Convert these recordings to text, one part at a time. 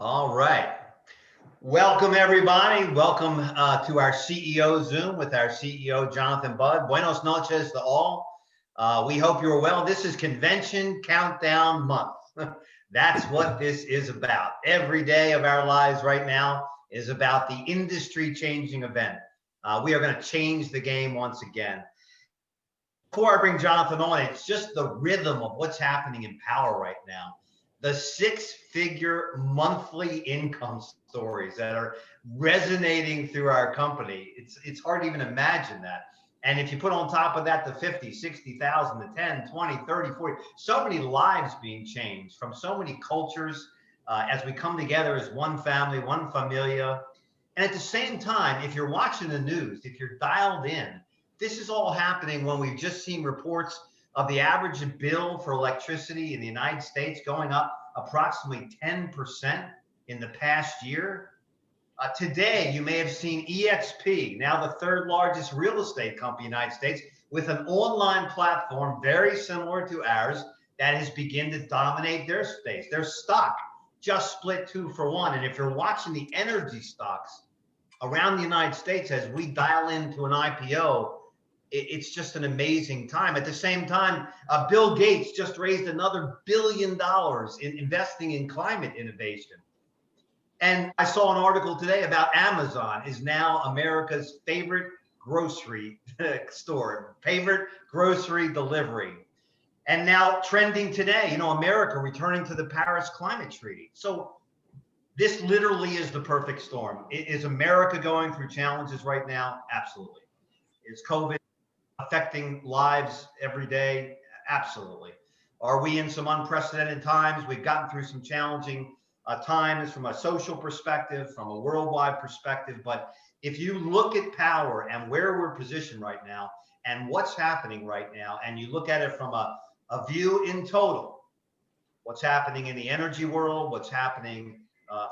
All right. Welcome, everybody. Welcome to our CEO Zoom with our CEO, Jonathan Budd. Buenos noches to all. We hope you're well. This is Convention Countdown Month. That's what this is about. Every day of our lives right now is about the industry-changing event. We are going to change the game once again. Before I bring Jonathan on, it's just the rhythm of what's happening in Powur right now. The six-figure monthly income stories that are resonating through our company. It's hard to even imagine that. And if you put on top of that the 50, 60,000, the 10, 20, 30, 40, so many lives being changed from so many cultures as we come together as one family, one familia. And at the same time, if you're watching the news, if you're dialed in, this is all happening when we've just seen reports of the average bill for electricity in the United States going up approximately 10% in the past year. Today, you may have seen EXP, now the third largest real estate company in the United States, with an online platform very similar to ours that has begun to dominate their space. Their stock just split 2 for 1. And if you're watching the energy stocks around the United States as we dial into an IPO, it's just an amazing time. At the same time, Bill Gates just raised another $1 billion in investing in climate innovation. And I saw an article today about Amazon is now America's favorite grocery store, favorite grocery delivery. And now trending today, America returning to the Paris Climate Treaty. So this literally is the perfect storm. Is America going through challenges right now? Absolutely. Is COVID affecting lives every day? Absolutely. Are we in some unprecedented times? We've gotten through some challenging times from a social perspective, from a worldwide perspective. But if you look at Powur and where we're positioned right now and what's happening right now, and you look at it from a view in total, what's happening in the energy world, what's happening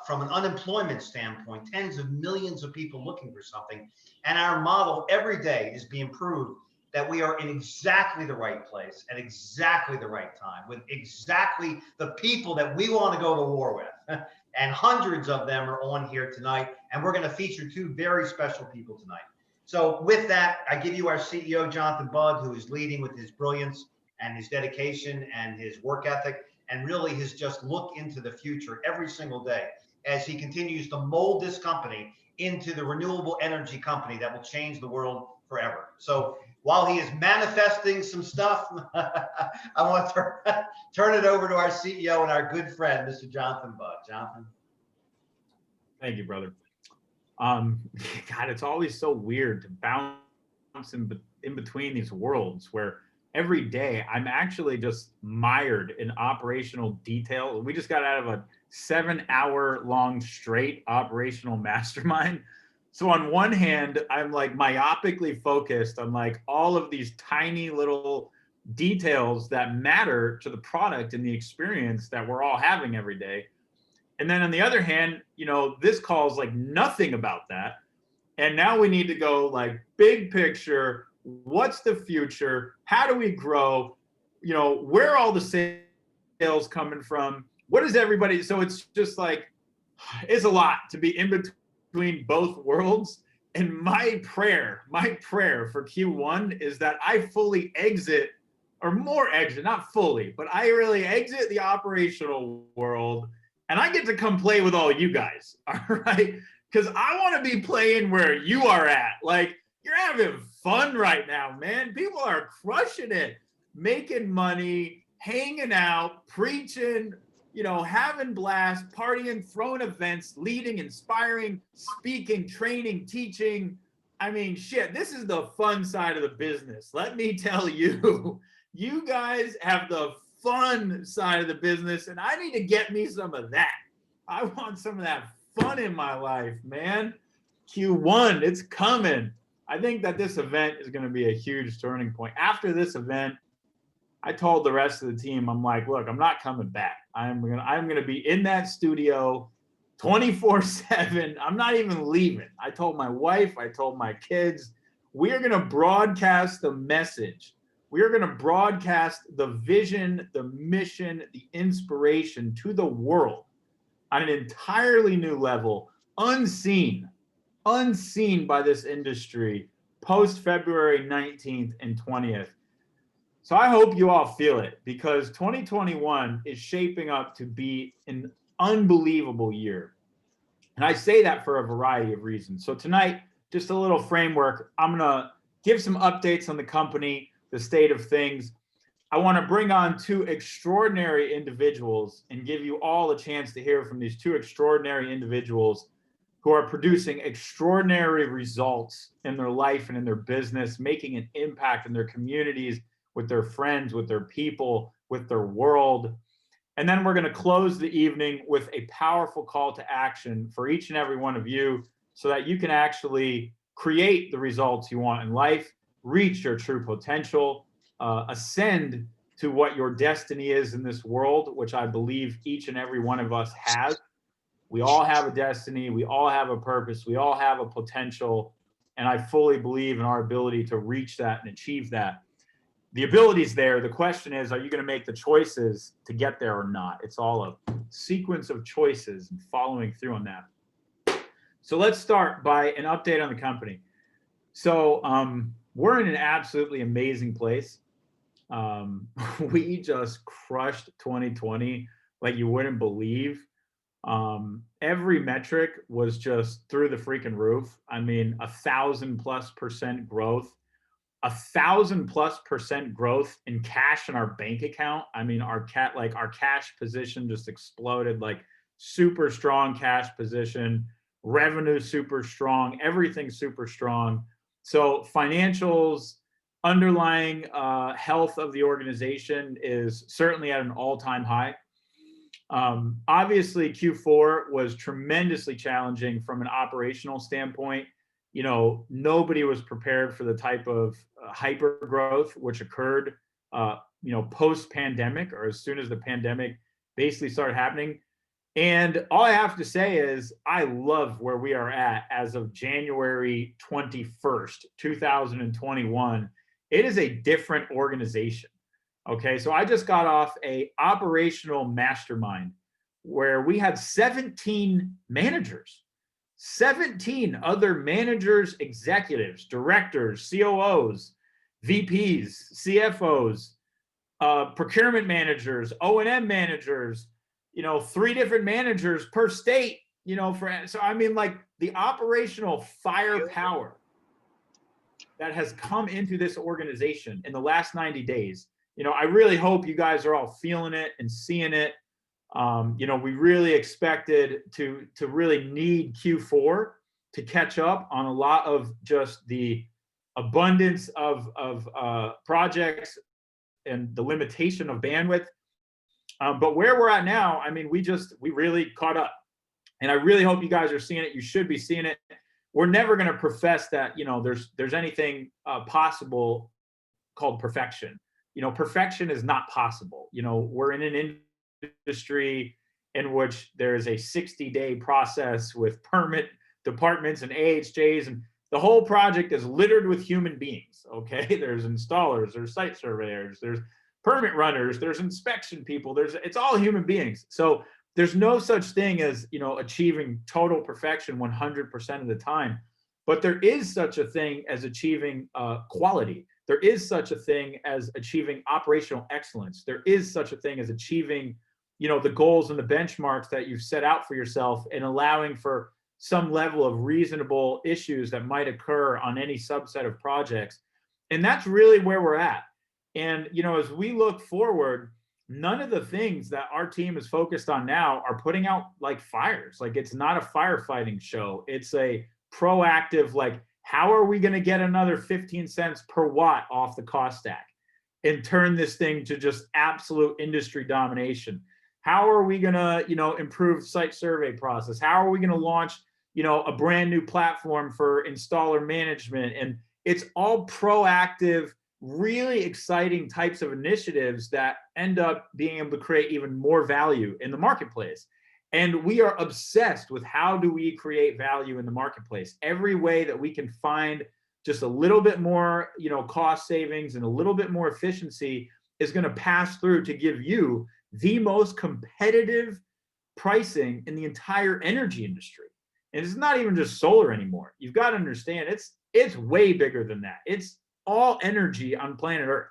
from an unemployment standpoint, tens of millions of people looking for something. And our model every day is being proved that we are in exactly the right place at exactly the right time with exactly the people that we want to go to war with. And hundreds of them are on here tonight. And we're going to feature 2 very special people tonight. So with that, I give you our CEO, Jonathan Budd, who is leading with his brilliance and his dedication and his work ethic, and really his just look into the future every single day as he continues to mold this company into the renewable energy company that will change the world forever. So while he is manifesting some stuff, I want to turn it over to our CEO and our good friend, Mr. Jonathan Budd. Jonathan. Thank you, brother. God, it's always so weird to bounce in between these worlds where every day I'm actually just mired in operational detail. We just got out of a 7-hour-long straight operational mastermind. So on one hand, I'm like myopically focused on like all of these tiny little details that matter to the product and the experience that we're all having every day. And then on the other hand, this call is like nothing about that. And now we need to go like big picture. What's the future? How do we grow? Where are all the sales coming from? What is everybody? So it's just like, it's a lot to be in between both worlds. And my prayer for Q1 is that I fully exit, or more exit, not fully, but I really exit the operational world and I get to come play with all you guys. All right. Because I want to be playing where you are at. Like, you're having fun right now, man. People are crushing it, making money, hanging out, preaching, having blast, partying, throwing events, leading, inspiring, speaking, training, teaching. I mean, shit, this is the fun side of the business. Let me tell you, you guys have the fun side of the business, and I need to get me some of that. I want some of that fun in my life, man. Q1, it's coming. I think that this event is going to be a huge turning point. After this event, I told the rest of the team, I'm like, look, I'm not coming back. I'm gonna be in that studio 24/7. I'm not even leaving. I told my wife, I told my kids, we are gonna broadcast the message. We are gonna broadcast the vision, the mission, the inspiration to the world on an entirely new level, unseen by this industry post February 19th and 20th. So I hope you all feel it, because 2021 is shaping up to be an unbelievable year. And I say that for a variety of reasons. So tonight, just a little framework. I'm going to give some updates on the company, the state of things. I want to bring on two extraordinary individuals and give you all a chance to hear from these two extraordinary individuals who are producing extraordinary results in their life and in their business, making an impact in their communities, with their friends, with their people, with their world. And then we're going to close the evening with a powerful call to action for each and every one of you, so that you can actually create the results you want in life, reach your true potential, ascend to what your destiny is in this world, which I believe each and every one of us has. We all have a destiny. We all have a purpose. We all have a potential. And I fully believe in our ability to reach that and achieve that. The ability's there. The question is, are you going to make the choices to get there or not? It's all a sequence of choices and following through on that. So let's start by an update on the company. So we're in an absolutely amazing place. We just crushed 2020 like you wouldn't believe. Every metric was just through the freaking roof. I mean, 1,000+% growth. 1,000+% growth in cash in our bank account. I mean, our cash position just exploded, like super strong cash position, revenue super strong, everything super strong. So financials, underlying health of the organization is certainly at an all-time high. Obviously, Q4 was tremendously challenging from an operational standpoint. You know, nobody was prepared for the type of hyper growth which occurred, post-pandemic, or as soon as the pandemic basically started happening. And all I have to say is I love where we are at as of January 21st, 2021. It is a different organization. Okay, so I just got off a operational mastermind where we had 17 managers. 17 other managers, executives, directors, COOs, VPs, CFOs, procurement managers, O&M managers, 3 different managers per state, so I mean, like, the operational firepower that has come into this organization in the last 90 days. I really hope you guys are all feeling it and seeing it. We really expected to really need Q4 to catch up on a lot of just the abundance of projects and the limitation of bandwidth. But where we're at now, I mean, we really caught up, and I really hope you guys are seeing it. You should be seeing it. We're never going to profess that there's anything possible called perfection. Perfection is not possible. We're in an industry in which there is a 60-day process with permit departments and AHJs, and the whole project is littered with human beings. Okay, there's installers, there's site surveyors, there's permit runners, there's inspection people, it's all human beings. So there's no such thing as achieving total perfection 100% of the time, but there is such a thing as achieving quality. There is such a thing as achieving operational excellence. There is such a thing as achieving, the goals and the benchmarks that you've set out for yourself, and allowing for some level of reasonable issues that might occur on any subset of projects. And that's really where we're at. And, as we look forward, none of the things that our team is focused on now are putting out like fires. Like, it's not a firefighting show. It's a proactive, like, how are we going to get another 15 cents per watt off the cost stack and turn this thing to just absolute industry domination? How are we going to, improve site survey process? How are we going to launch, a brand new platform for installer management? And it's all proactive, really exciting types of initiatives that end up being able to create even more value in the marketplace. And we are obsessed with how do we create value in the marketplace. Every way that we can find just a little bit more, cost savings and a little bit more efficiency is going to pass through to give you the most competitive pricing in the entire energy industry. And it's not even just solar anymore. You've got to understand it's way bigger than that. It's all energy on planet Earth.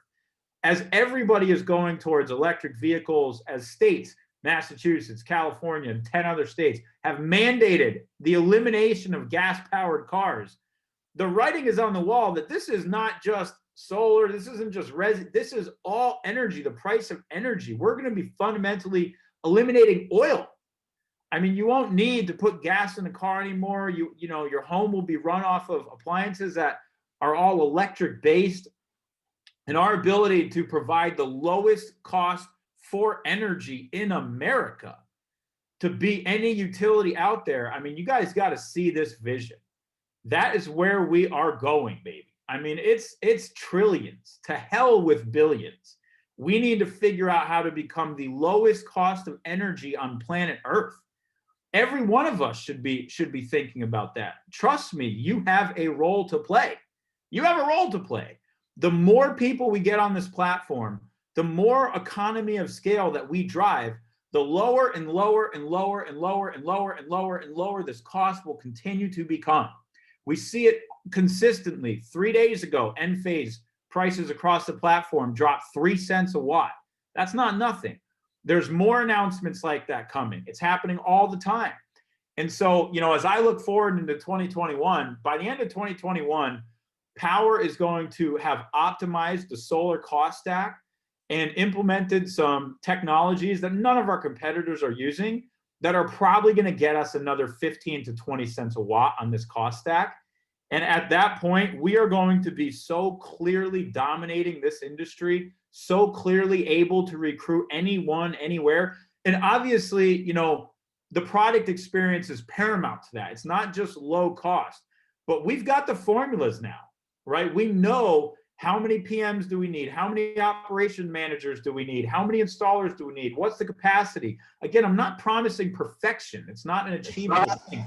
As everybody is going towards electric vehicles, as states, Massachusetts, California, and 10 other states have mandated the elimination of gas-powered cars, the writing is on the wall that this is not just solar, this isn't just this is all energy, the price of energy. We're going to be fundamentally eliminating oil. I mean, you won't need to put gas in a car anymore. You know, your home will be run off of appliances that are all electric based. And our ability to provide the lowest cost for energy in America to beat any utility out there. I mean, you guys got to see this vision. That is where we are going, baby. I mean, it's trillions, to hell with billions. We need to figure out how to become the lowest cost of energy on planet Earth. Every one of us should be thinking about that. Trust me, you have a role to play. You have a role to play. The more people we get on this platform, the more economy of scale that we drive, the lower and lower and lower and lower and lower and lower and lower this cost will continue to become. We see it consistently. 3 days ago, Enphase prices across the platform dropped 3 cents a watt. That's not nothing. There's more announcements like that coming. It's happening all the time. And so, you know, as I look forward into 2021, by the end of 2021, Powur is going to have optimized the solar cost stack and implemented some technologies that none of our competitors are using that are probably going to get us another 15 to 20 cents a watt on this cost stack. And at that point, we are going to be so clearly dominating this industry, so clearly able to recruit anyone, anywhere. And obviously, you know, the product experience is paramount to that. It's not just low cost, but we've got the formulas now, right? We know how many PMs do we need? How many operation managers do we need? How many installers do we need? What's the capacity? Again, I'm not promising perfection. It's not an achievable thing,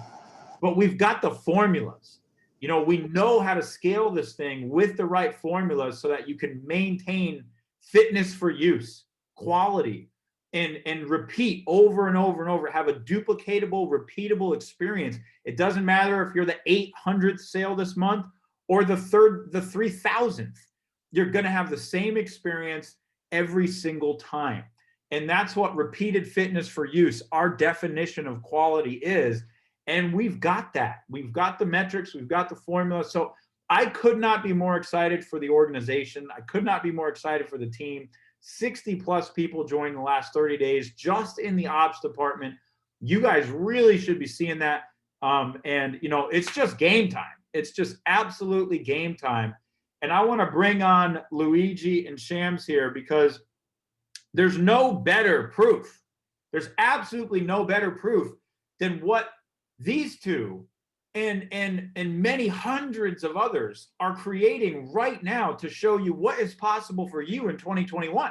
but we've got the formulas. You know, we know how to scale this thing with the right formulas so that you can maintain fitness for use, quality, and repeat over and over and over, have a duplicatable, repeatable experience. It doesn't matter if you're the 800th sale this month or the 3,000th, you're going to have the same experience every single time. And that's what repeated fitness for use, our definition of quality is. And we've got that. We've got the metrics, we've got the formula. So I could not be more excited for the organization. I could not be more excited for the team. 60 plus people joined in the last 30 days just in the ops department. You guys really should be seeing that. And, you know, it's just game time. It's just absolutely game time. And I want to bring on Luigi and Shams here because there's no better proof. There's absolutely no better proof than what these two and many hundreds of others are creating right now to show you what is possible for you in 2021.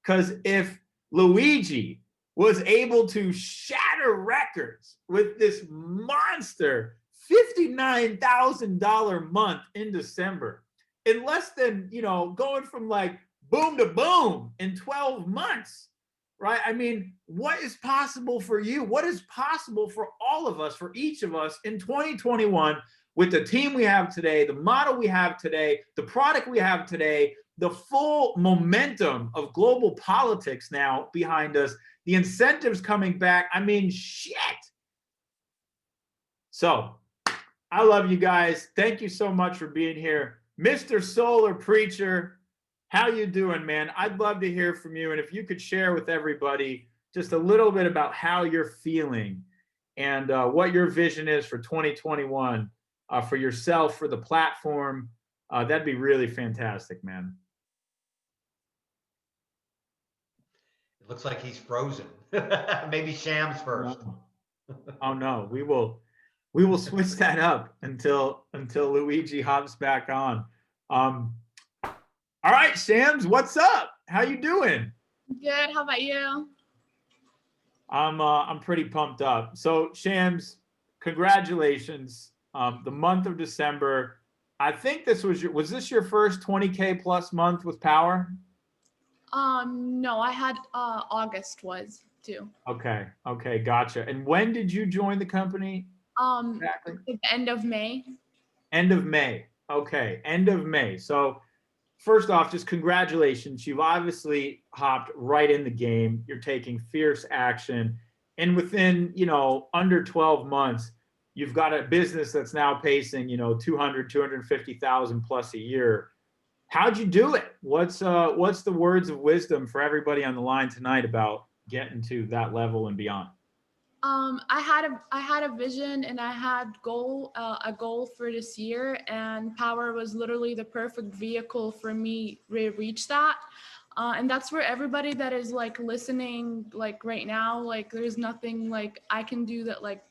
Because if Luigi was able to shatter records with this monster $59,000 month in December, in less than, you know, going from like boom to boom in 12 months, right? I mean, what is possible for you? What is possible for all of us, for each of us in 2021 with the team we have today, the model we have today, the product we have today, the full momentum of global politics now behind us, the incentives coming back. I mean, shit. So I love you guys. Thank you so much for being here. Mr. Solar Preacher, how you doing, man? I'd love to hear from you. And if you could share with everybody just a little bit about how you're feeling and what your vision is for 2021 for yourself, for the platform, that'd be really fantastic, man. It looks like he's frozen. Maybe Shams first. Oh no, we will switch that up until Luigi hops back on. All right, Shams, what's up? How you doing? Good. How about you? I'm pretty pumped up. So Shams, congratulations. The month of December, I think this was this your first 20K plus month with Powur? No, I had August was too. Okay. Okay. Gotcha. And when did you join the company? Exactly. At the end of May. End of May. Okay. End of May. So first off, just congratulations. You've obviously hopped right in the game. You're taking fierce action. And within, under 12 months, you've got a business that's now pacing, 250,000 plus a year. How'd you do it? What's the words of wisdom for everybody on the line tonight about getting to that level and beyond? I had a vision and I had a goal for this year, and Powur was literally the perfect vehicle for me to reach that. And that's for everybody that is like listening, like right now, like there's nothing like I can do that like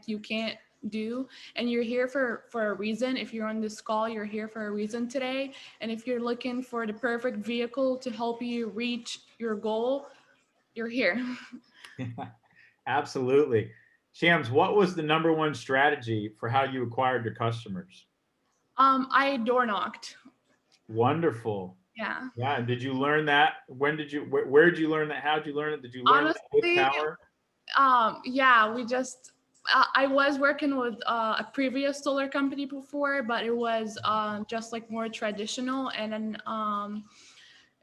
you can't do, and you're here for a reason. If you're on this call, you're here for a reason today, and if you're looking for the perfect vehicle to help you reach your goal, you're here. Absolutely. Shams, what was the number one strategy for how you acquired your customers? I door knocked. Wonderful. Yeah. Yeah. And did you learn that? When did you, where did you learn that? How did you learn it? Did you learn that with Honestly, Powur? yeah, I was working with a previous solar company before, but it was just like more traditional. And then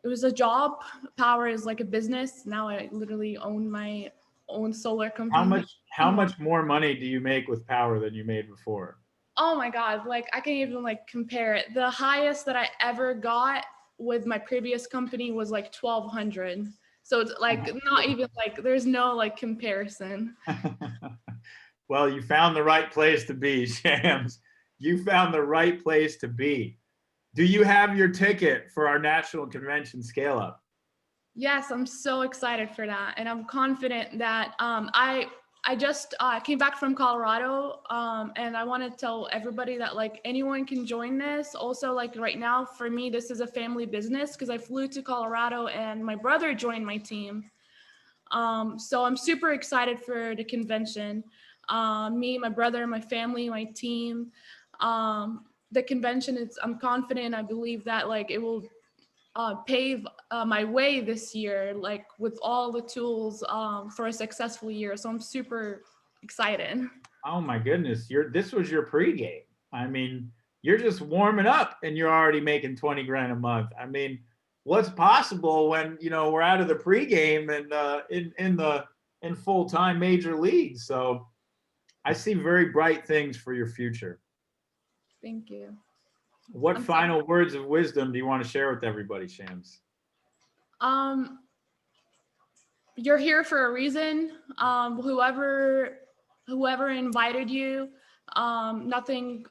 it was a job. Powur is like a business. Now I literally own my own solar company. How much more money do you make with Powur than you made before? Oh my God, like I can't even like compare it. The highest that I ever got with my previous company was like 1,200. So it's like not even like there's no like comparison. Well, you found the right place to be, Shams. You found the right place to be. Do you have your ticket for our national convention scale up? Yes, I'm so excited for that, and I'm confident that I just came back from Colorado, and I want to tell everybody that like anyone can join this. Also, like right now for me, this is a family business because I flew to Colorado and my brother joined my team. So I'm super excited for the convention. Me, my brother, my family, my team. The convention is. I'm confident. I believe that like it will pave my way this year, like with all the tools for a successful year. So I'm super excited. Oh my goodness, this was your pregame. I mean, you're just warming up and you're already making 20 grand a month. I mean, what's possible when we're out of the pregame and in full-time major leagues? So I see very bright things for your future. Thank you. What final words of wisdom do you want to share with everybody, Shams? You're here for a reason. Whoever invited you, nothing.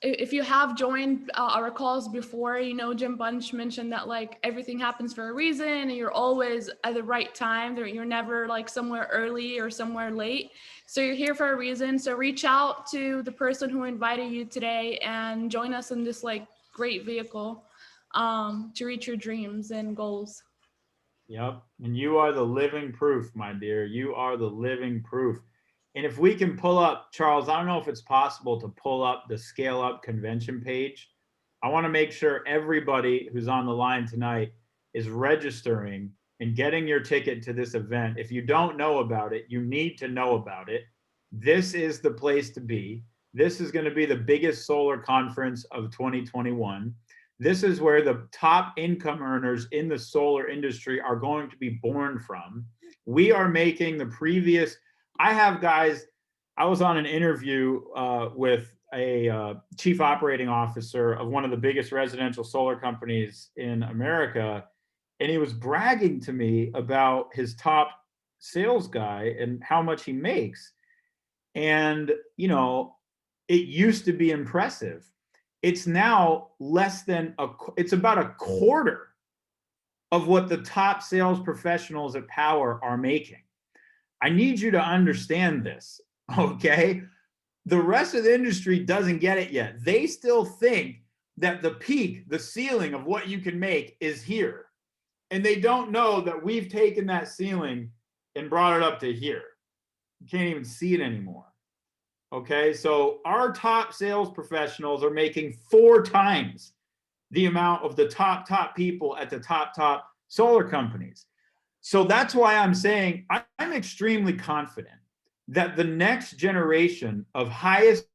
If you have joined our calls before, Jim Bunch mentioned that like everything happens for a reason and you're always at the right time. You're never like somewhere early or somewhere late. So you're here for a reason. So reach out to the person who invited you today and join us in this like great vehicle to reach your dreams and goals. Yep. And you are the living proof, my dear. You are the living proof. And if we can pull up, Charles, I don't know if it's possible to pull up the Scale Up convention page. I want to make sure everybody who's on the line tonight is registering and getting your ticket to this event. If you don't know about it, you need to know about it. This is the place to be. This is going to be the biggest solar conference of 2021. This is where the top income earners in the solar industry are going to be born from. We are making the previous, I have guys, I was on an interview with a chief operating officer of one of the biggest residential solar companies in America, and he was bragging to me about his top sales guy and how much he makes. And, it used to be impressive. It's now it's about a quarter of what the top sales professionals at Powur are making. I need you to understand this, okay? The rest of the industry doesn't get it yet. They still think that the peak, the ceiling of what you can make is here. And they don't know that we've taken that ceiling and brought it up to here. You can't even see it anymore. Okay, so our top sales professionals are making 4 times the amount of the top people at the top solar companies. So that's why I'm saying I'm extremely confident that the next generation of highest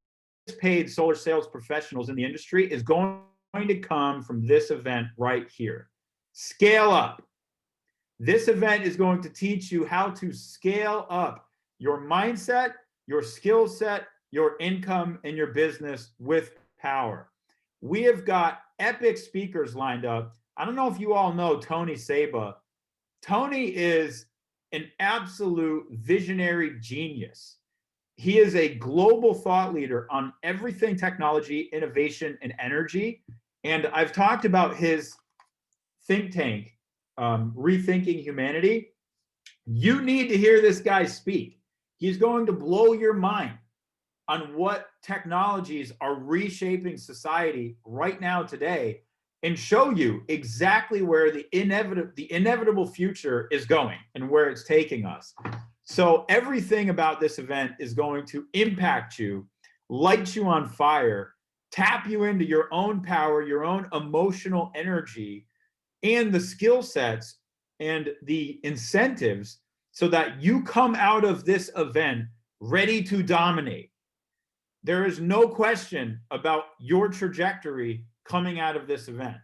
paid solar sales professionals in the industry is going to come from this event right here. Scale up. This event is going to teach you how to scale up your mindset, your skill set, your income, and your business with Powur. We have got epic speakers lined up. I don't know if you all know Tony Seba. Tony is an absolute visionary genius. He is a global thought leader on everything technology, innovation, and energy. And I've talked about his think tank, Rethinking Humanity. You need to hear this guy speak. He's going to blow your mind on what technologies are reshaping society right now today and show you exactly where the inevitable future is going and where it's taking us. So everything about this event is going to impact you, light you on fire, tap you into your own power, your own emotional energy, and the skill sets and the incentives so that you come out of this event ready to dominate. There is no question about your trajectory coming out of this event.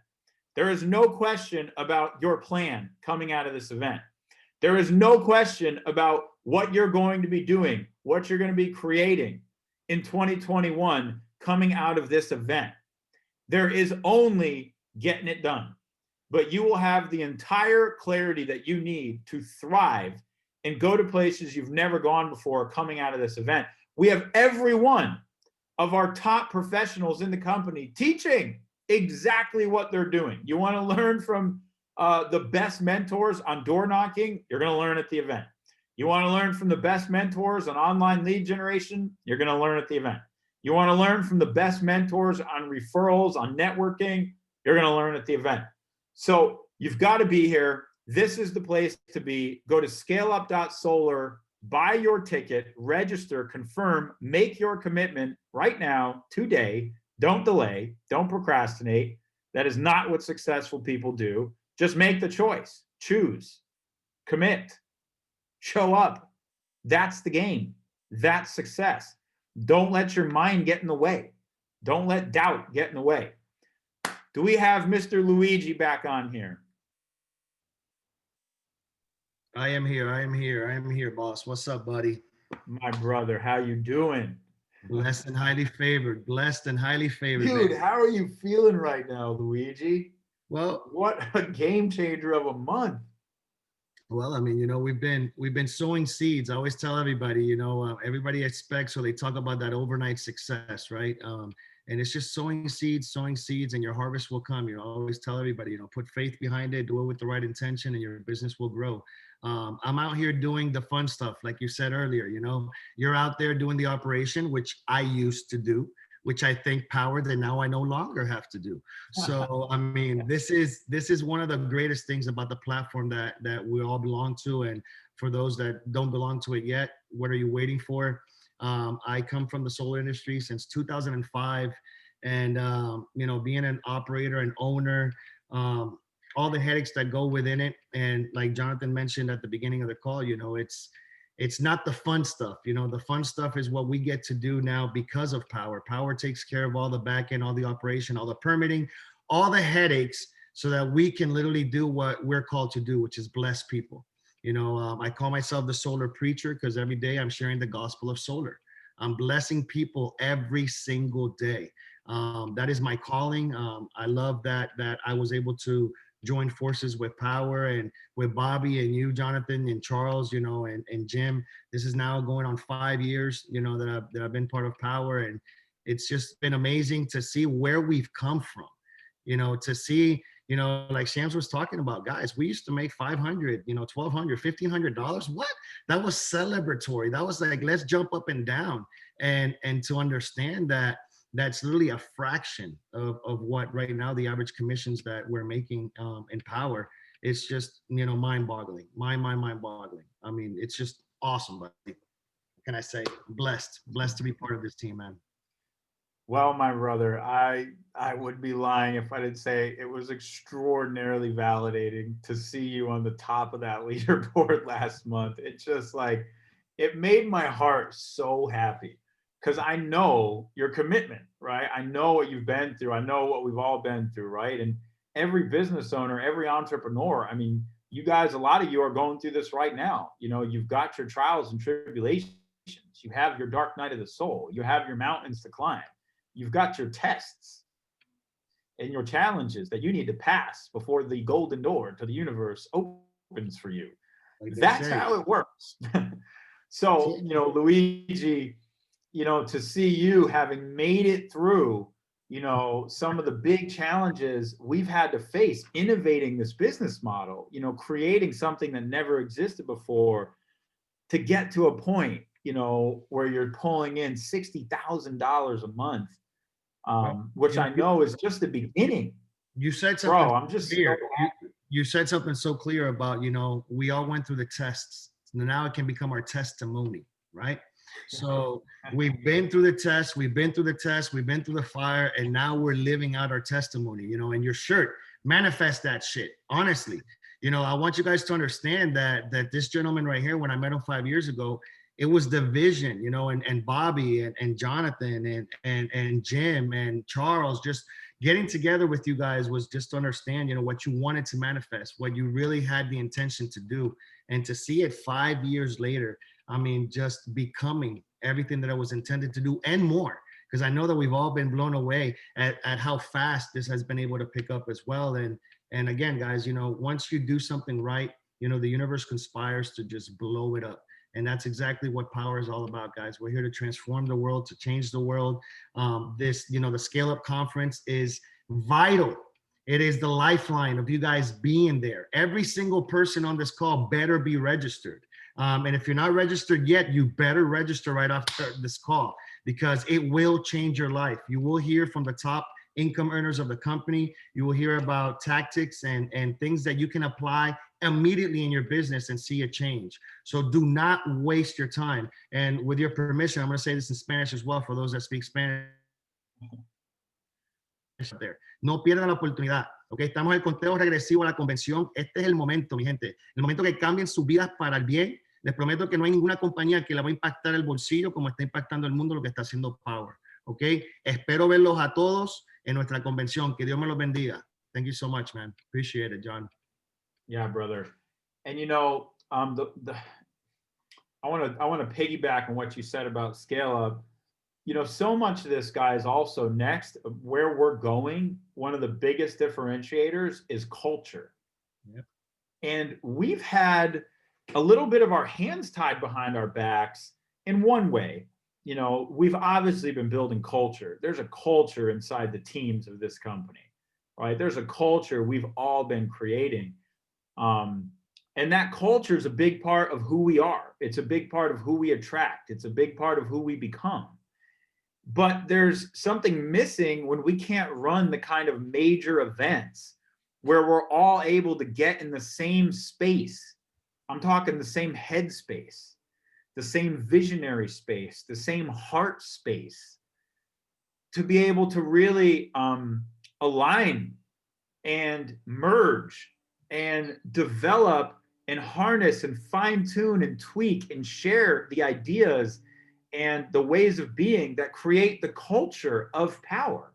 There is no question about your plan coming out of this event. There is no question about what you're going to be doing, what you're going to be creating in 2021 coming out of this event. There is only getting it done. But you will have the entire clarity that you need to thrive and go to places you've never gone before coming out of this event. We have every one of our top professionals in the company teaching exactly what they're doing. You want to learn from the best mentors on door knocking, you're going to learn at the event. You want to learn from the best mentors on online lead generation, you're going to learn at the event. You want to learn from the best mentors on referrals, on networking, you're going to learn at the event. So you've got to be here. This is the place to be. Go to scaleup.solar, buy your ticket, register, confirm, make your commitment right now, today. Don't delay. Don't procrastinate. That is not what successful people do. Just make the choice. Choose. Commit. Show up. That's the game. That's success. Don't let your mind get in the way. Don't let doubt get in the way. Do we have Mr. Luigi back on here? I am here, boss. What's up, buddy? My brother, how you doing? Blessed and highly favored. Blessed and highly favored. Dude, baby. how are you feeling right now, Luigi? Well, What a game changer of a month. I mean, we've been sowing seeds. I always tell everybody, everybody expects, or they talk about that overnight success, right? And it's just sowing seeds, and your harvest will come. I always tell everybody, put faith behind it, do it with the right intention, and your business will grow. I'm out here doing the fun stuff, like you said earlier. You're out there doing the operation, which I used to do, which I think Powur that now I no longer have to do. So I mean, this is one of the greatest things about the platform that we all belong to. And for those that don't belong to it yet, what are you waiting for? I come from the solar industry since 2005, and being an operator and owner, all the headaches that go within it. And like Jonathan mentioned at the beginning of the call, it's not the fun stuff. The fun stuff is what we get to do now because of Powur. Powur takes care of all the back end, all the operation, all the permitting, all the headaches, so that we can literally do what we're called to do, which is bless people. I call myself the solar preacher because every day I'm sharing the gospel of solar. I'm blessing people every single day. That is my calling. I love that I was able to join forces with Powur and with Bobby and you, Jonathan, and Charles, and Jim. This is now going on 5 years, that I've been part of Powur, and it's just been amazing to see where we've come from. To see, like Shams was talking about, guys, we used to make $500, $1,200, $1,500. What? That was celebratory. That was like, let's jump up and down, and to understand that that's literally a fraction of what right now the average commissions that we're making in Powur. It's just, mind-boggling, mind-boggling. I mean, it's just awesome, buddy. What can I say? Blessed to be part of this team, man. Well, my brother, I would be lying if I didn't say it was extraordinarily validating to see you on the top of that leaderboard last month. It's just like it made my heart so happy because I know your commitment, right? I know what you've been through. I know what we've all been through, right? And every business owner, every entrepreneur, I mean, you guys, a lot of you are going through this right now. You know, you've got your trials and tribulations. You have your dark night of the soul. You have your mountains to climb. You've got your tests and your challenges that you need to pass before the golden door to the universe opens for you. Like they That's say. how it works. So, you know, Luigi, you know, to see you having made it through, you know, some of the big challenges we've had to face innovating this business model, you know, creating something that never existed before to get to a point, you know, where you're pulling in $60,000 a month, Well, which you know, I know is just the beginning. you said something Bro, I'm just so clear. You said something so clear about, you know, we all went through the tests. Now it can become our testimony, right? So we've been through the test, we've been through the test, we've been through the fire, and now we're living out our testimony, you know, and your shirt, manifest that shit. Honestly, you know, I want you guys to understand that this gentleman right here, when I met him 5 years ago, it was the vision, you know, and Bobby and Jonathan and Jim and Charles, just getting together with you guys was just to understand, you know, what you wanted to manifest, what you really had the intention to do. And to see it 5 years later, I mean, just becoming everything that I was intended to do and more. Because I know that we've all been blown away at how fast this has been able to pick up as well. And again, guys, you know, once you do something right, you know, the universe conspires to just blow it up. And that's exactly what Powur is all about, guys. We're here to transform the world, to change the world. This, you know, the Scale Up Conference is vital. It is the lifeline of you guys being there. Every single person on this call better be registered. And if you're not registered yet, you better register right after this call because it will change your life. You will hear from the top income earners of the company. You will hear about tactics and things that you can apply immediately in your business and see a change. So do not waste your time. And with your permission, I'm going to say this in Spanish as well for those that speak Spanish. There. No pierdan la oportunidad. Okay, estamos en el conteo regresivo a la convención. Este es el momento, mi gente. El momento que cambien sus vidas para el bien. Les prometo que no hay ninguna compañía que la va a impactar el bolsillo como está impactando el mundo lo que está haciendo Powur. Ok, espero verlos a todos en nuestra convención. Que Dios me los bendiga. Thank you so much, man. Appreciate it, John. Yeah, brother. And you know, I want to piggyback on what you said about Scale Up. You know, so much of this, guys, also next, where we're going, one of the biggest differentiators is culture. Yep. And we've had a little bit of our hands tied behind our backs in one way. You know, we've obviously been building culture. There's a culture inside the teams of this company, right? There's a culture we've all been creating. And that culture is a big part of who we are. It's a big part of who we attract. It's a big part of who we become. But there's something missing when we can't run the kind of major events where we're all able to get in the same space. I'm talking the same head space, the same visionary space, the same heart space, to be able to really align and merge and develop and harness and fine tune and tweak and share the ideas and the ways of being that create the culture of Powur.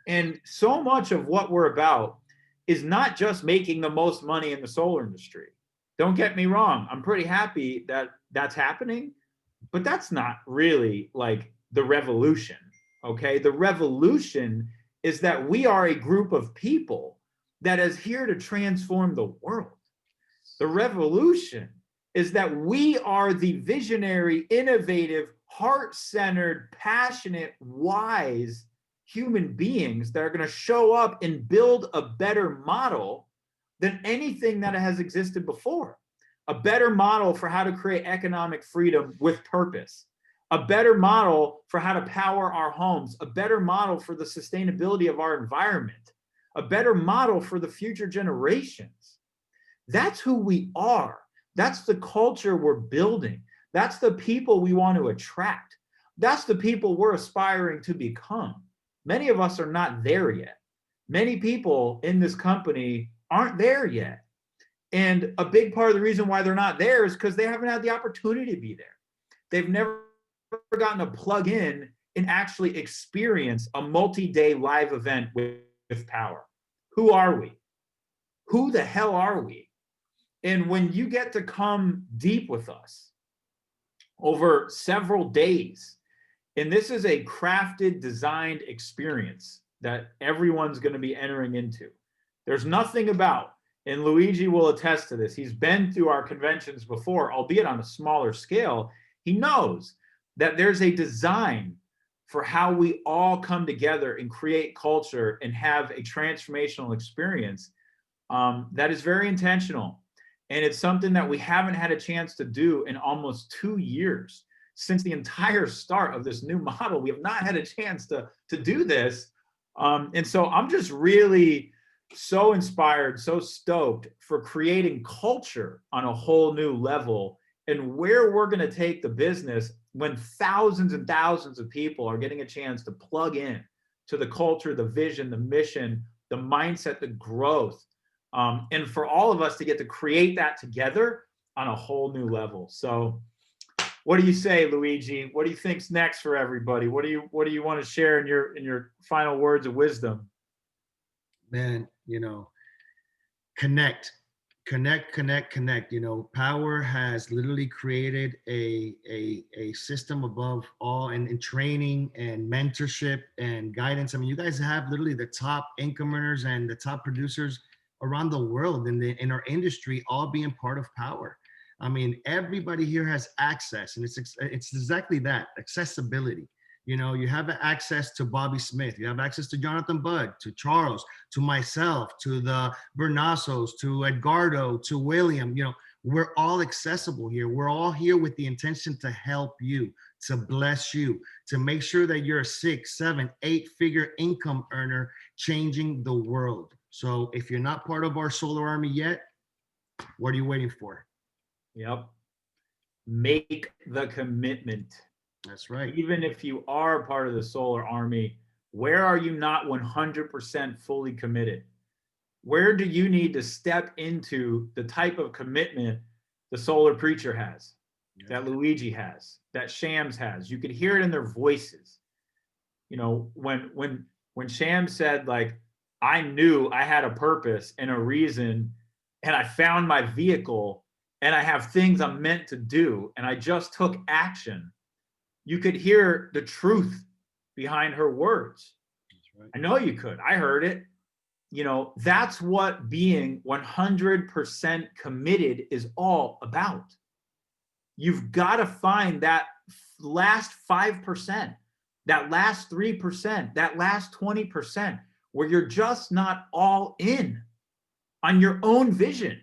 And so much of what we're about is not just making the most money in the solar industry. Don't get me wrong. I'm pretty happy that that's happening, but that's not really like the revolution. Okay. The revolution is that we are a group of people that is here to transform the world. The revolution is that we are the visionary, innovative, heart-centered, passionate, wise human beings that are going to show up and build a better model than anything that has existed before. A better model for how to create economic freedom with purpose. A better model for how to power our homes. A better model for the sustainability of our environment. A better model for the future generations. That's who we are. That's the culture we're building. That's the people we want to attract. That's the people we're aspiring to become. Many of us are not there yet. Many people in this company aren't there yet. And a big part of the reason why they're not there is because they haven't had the opportunity to be there. They've never gotten to plug in and actually experience a multi-day live event with Powur. Who are we? Who the hell are we? And when you get to come deep with us over several days, and this is a crafted, designed experience that everyone's going to be entering into. There's nothing about, and Luigi will attest to this, he's been through our conventions before, albeit on a smaller scale. He knows that there's a design for how we all come together and create culture and have a transformational experience that is very intentional. And it's something that we haven't had a chance to do in almost 2 years. Since the entire start of this new model, we have not had a chance to do this. And so I'm just really so inspired, so stoked for creating culture on a whole new level and where we're going to take the business when thousands and thousands of people are getting a chance to plug in to the culture, the vision, the mission, the mindset, the growth. And for all of us to get to create that together on a whole new level. So what do you say, Luigi? What do you think's next for everybody? What do you want to share in your final words of wisdom? Man, connect. You know, Powur has literally created a system above all and training and mentorship and guidance. I mean, you guys have literally the top income earners and the top producers around the world in our industry all being part of Powur. I mean, everybody here has access, and it's exactly that, accessibility. You know, you have access to Bobby Smith, you have access to Jonathan Budd, to Charles, to myself, to the Bernassos, to Edgardo, to William. You know, we're all accessible here. We're all here with the intention to help you, to bless you, to make sure that you're a 6, 7, 8-figure income earner changing the world. So if you're not part of our solar army yet, what are you waiting for? Yep. Make the commitment. That's right. Even if you are part of the solar army, where are you not 100% fully committed? Where do you need to step into the type of commitment the solar preacher has, that Luigi has, that Shams has? You could hear it in their voices. You know, when Shams said, like, I knew I had a purpose and a reason, and I found my vehicle, and I have things I'm meant to do, and I just took action. You could hear the truth behind her words. That's right. I know you could. I heard it. You know, that's what being 100% committed is all about. You've got to find that last 5%, that last 3%, that last 20%, where you're just not all in on your own vision,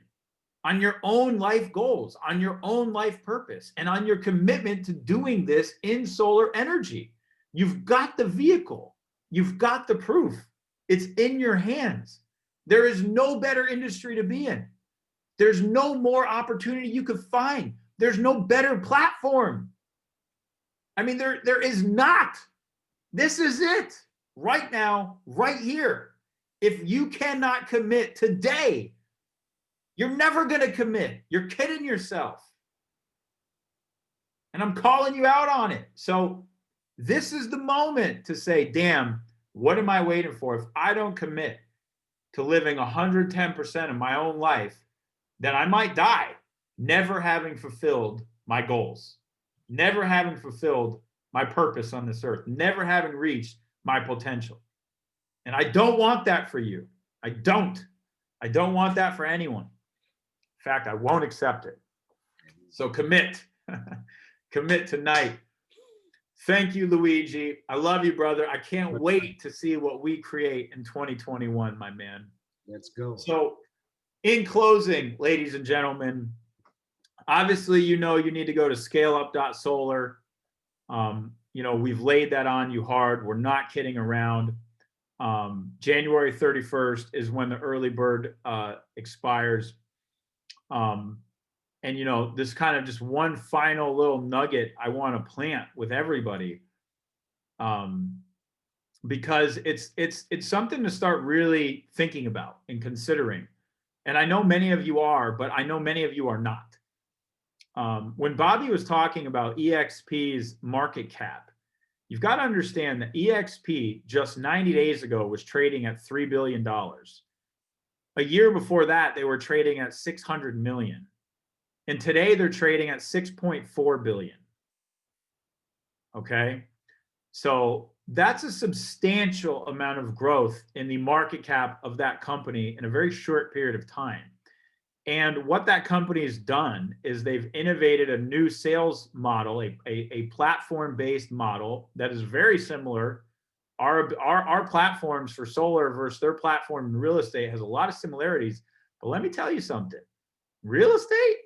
on your own life goals, on your own life purpose, and on your commitment to doing this in solar energy. You've got the vehicle. You've got the proof. It's in your hands. There is no better industry to be in. There's no more opportunity you could find. There's no better platform. I mean, there is not. This is it. Right now, right here. If you cannot commit today, you're never going to commit. You're kidding yourself. And I'm calling you out on it. So this is the moment to say, damn, what am I waiting for? If I don't commit to living 110% of my own life, then I might die never having fulfilled my goals, never having fulfilled my purpose on this earth, never having reached my potential. And I don't want that for you. I don't want that for anyone. In fact, I won't accept it. So commit. Commit tonight. Thank you, Luigi. I love you, brother. I can't wait to see what we create in 2021, my man. Let's go. So in closing, ladies and gentlemen, obviously, you know, you need to go to scaleup.solar. You know, we've laid that on you hard. We're not kidding around. January 31st is when the early bird expires. And, you know, this kind of just one final little nugget I want to plant with everybody. because it's something to start really thinking about and considering. And I know many of you are, but I know many of you are not. When Bobby was talking about EXP's market cap, you've got to understand that EXP just 90 days ago was trading at $3 billion. A year before that, they were trading at 600 million. And today they're trading at 6.4 billion. Okay. So that's a substantial amount of growth in the market cap of that company in a very short period of time. And what that company has done is they've innovated a new sales model, a platform-based model that is very similar. Our platforms for solar versus their platform in real estate has a lot of similarities. But let me tell you something. Real estate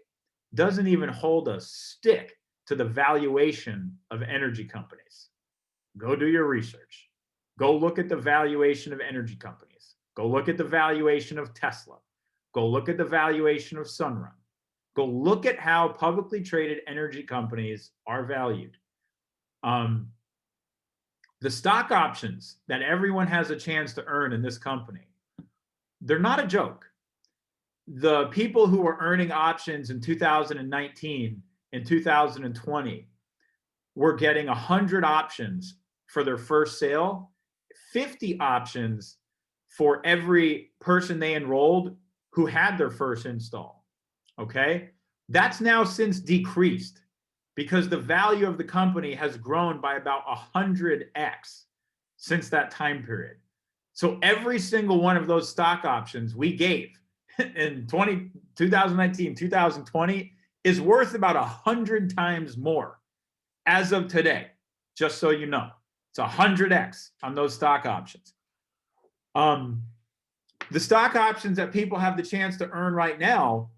doesn't even hold a stick to the valuation of energy companies. Go do your research. Go look at the valuation of energy companies. Go look at the valuation of Tesla. Go look at the valuation of Sunrun. Go look at how publicly traded energy companies are valued. The stock options that everyone has a chance to earn in this company, they're not a joke. The people who were earning options in 2019 and 2020 were getting 100 options for their first sale, 50 options for every person they enrolled who had their first install. Okay, that's now since decreased because the value of the company has grown by about 100x since that time period. So every single one of those stock options we gave in 2019, 2020 is worth about 100 times more as of today, just so you know. It's 100x on those stock options. The stock options that people have the chance to earn right now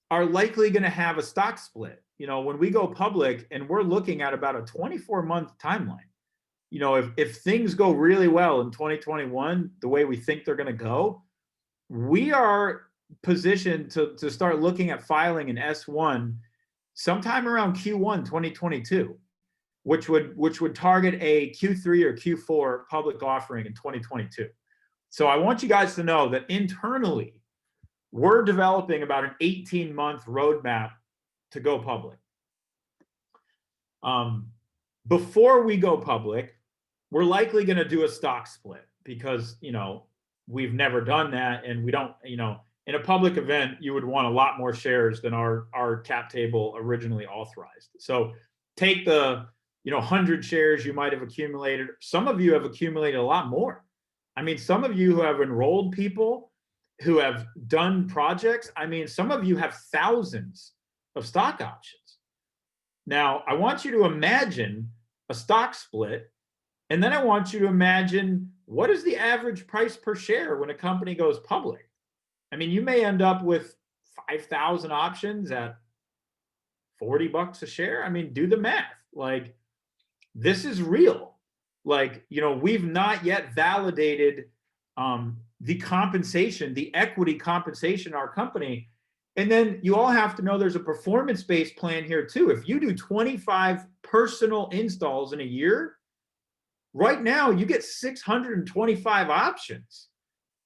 are likely going to have a stock split. You know, when we go public, and we're looking at about a 24-month timeline. You know, if things go really well in 2021, the way we think they're going to go, we are positioned to start looking at filing an S1 sometime around Q1 2022, which would target a Q3 or Q4 public offering in 2022. So I want you guys to know that internally, we're developing about an 18-month roadmap to go public. Before we go public, we're likely going to do a stock split because, you know, we've never done that, and we don't, you know, in a public event, you would want a lot more shares than our cap table originally authorized. So take the, you know, 100 shares you might have accumulated. Some of you have accumulated a lot more. I mean, some of you who have enrolled people, who have done projects, I mean, some of you have thousands of stock options. Now, I want you to imagine a stock split, and then I want you to imagine what is the average price per share when a company goes public. I mean, you may end up with 5,000 options at $40 a share. I mean, do the math. Like, this is real. Like, you know, we've not yet validated the compensation, the equity compensation in our company. And then you all have to know there's a performance-based plan here too. If you do 25 personal installs in a year, right now you get 625 options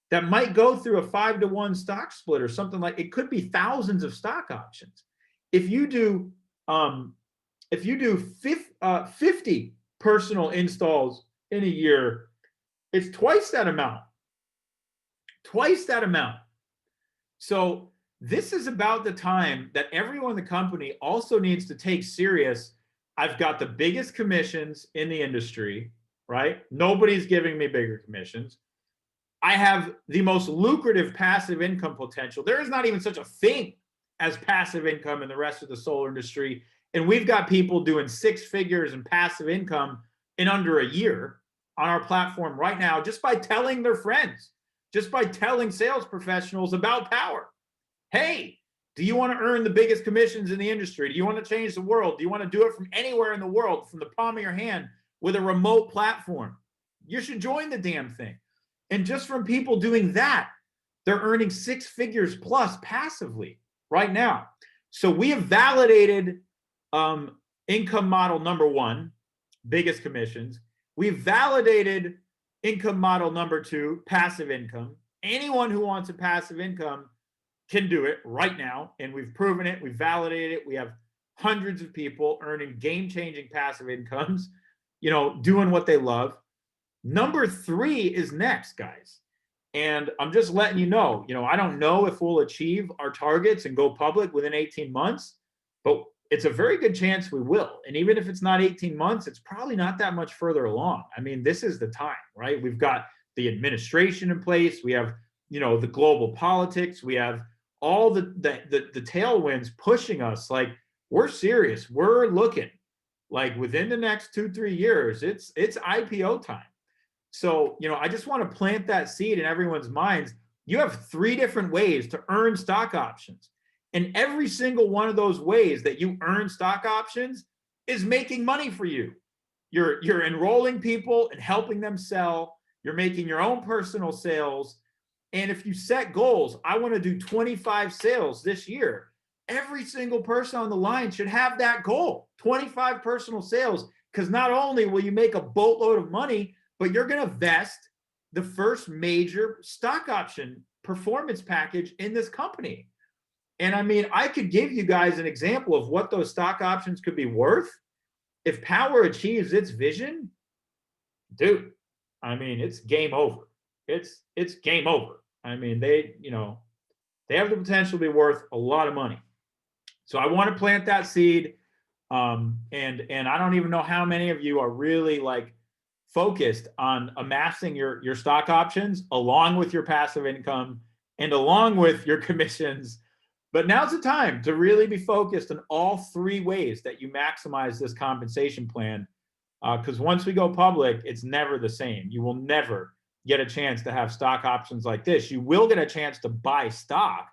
that might go through a 5-to-1 stock split or something. Like, it could be thousands of stock options. If you do 50 personal installs in a year, it's twice that amount. Twice that amount. So this is about the time that everyone in the company also needs to take serious. I've got the biggest commissions in the industry, right? Nobody's giving me bigger commissions. I have the most lucrative passive income potential. There is not even such a thing as passive income in the rest of the solar industry. And we've got people doing 6 figures in passive income in under a year on our platform right now, just by telling their friends, just by telling sales professionals about Powur. Hey, do you want to earn the biggest commissions in the industry? Do you want to change the world? Do you want to do it from anywhere in the world, from the palm of your hand with a remote platform? You should join the damn thing. And just from people doing that, they're earning 6 figures plus passively right now. So we have validated income model number 1, biggest commissions. We've validated income model number 2, passive income. Anyone who wants a passive income can do it right now. And we've proven it. We've validated it. We have hundreds of people earning game-changing passive incomes, doing what they love. Number 3 is next, guys. And I'm just letting you know, I don't know if we'll achieve our targets and go public within 18 months, but it's a very good chance we will. And even if it's not 18 months, it's probably not that much further along. I mean, this is the time, right? We've got the administration in place. We have, the global politics. We have all the tailwinds pushing us. Like, we're serious. We're looking like within the next 2-3 years, it's IPO time. So, I just want to plant that seed in everyone's minds. You have 3 different ways to earn stock options. And every single one of those ways that you earn stock options is making money for you. You're enrolling people and helping them sell. You're making your own personal sales. And if you set goals, I want to do 25 sales this year. Every single person on the line should have that goal, 25 personal sales, because not only will you make a boatload of money, but you're going to vest the first major stock option performance package in this company. And I mean, I could give you guys an example of what those stock options could be worth. If Powur achieves its vision, dude, I mean, it's game over. It's game over. I mean, they have the potential to be worth a lot of money. So I want to plant that seed. And I don't even know how many of you are really like focused on amassing your stock options along with your passive income and along with your commissions. But now's the time to really be focused on all 3 ways that you maximize this compensation plan. Because once we go public, it's never the same. You will never get a chance to have stock options like this. You will get a chance to buy stock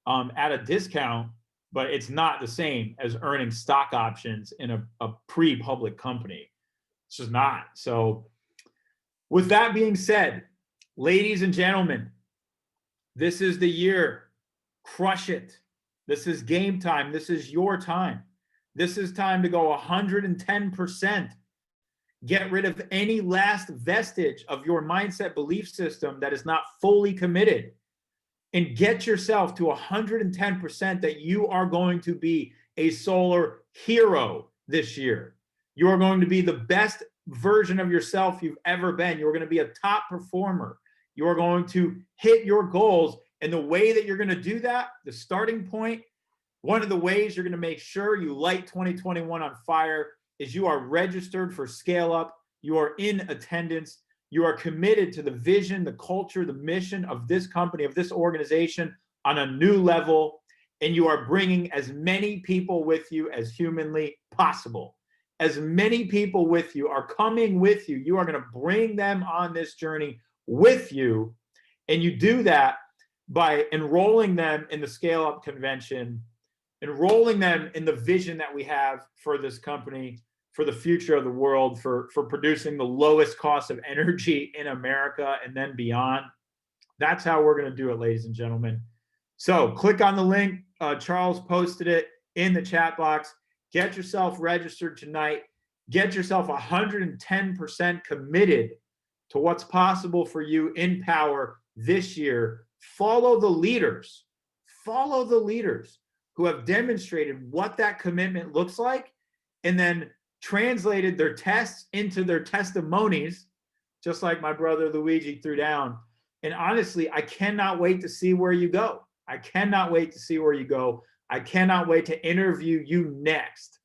at a discount, but it's not the same as earning stock options in a pre-public company. It's just not. So with that being said, ladies and gentlemen, this is the year. Crush it. This is game time. This is your time. This is time to go 110%. Get rid of any last vestige of your mindset belief system that is not fully committed, and get yourself to 110% that you are going to be a solar hero this year. You are going to be the best version of yourself you've ever been. You're going to be a top performer. You are going to hit your goals. And the way that you're going to do that, the starting point, one of the ways you're going to make sure you light 2021 on fire is you are registered for Scale Up. You are in attendance. You are committed to the vision, the culture, the mission of this company, of this organization on a new level. And you are bringing as many people with you as humanly possible. As many people with you are coming with you. You are going to bring them on this journey with you. And you do that by enrolling them in the Scale Up convention, enrolling them in the vision that we have for this company, for the future of the world, for producing the lowest cost of energy in America and then beyond. That's how we're going to do it, ladies and gentlemen. So click on the link. Charles posted it in the chat box. Get yourself registered tonight. Get yourself 110% committed to what's possible for you in Powur this year. Follow the leaders who have demonstrated what that commitment looks like and then translated their tests into their testimonies, just like my brother Luigi threw down. And honestly, I cannot wait to see where you go. I cannot wait to see where you go. I cannot wait to interview you next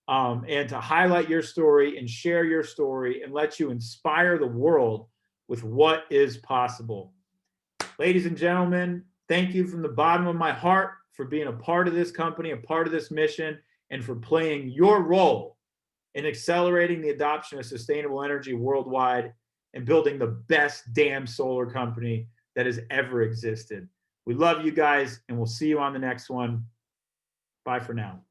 and to highlight your story and share your story and let you inspire the world with what is possible. Ladies and gentlemen, thank you from the bottom of my heart for being a part of this company, a part of this mission, and for playing your role in accelerating the adoption of sustainable energy worldwide and building the best damn solar company that has ever existed. We love you guys, and we'll see you on the next one. Bye for now.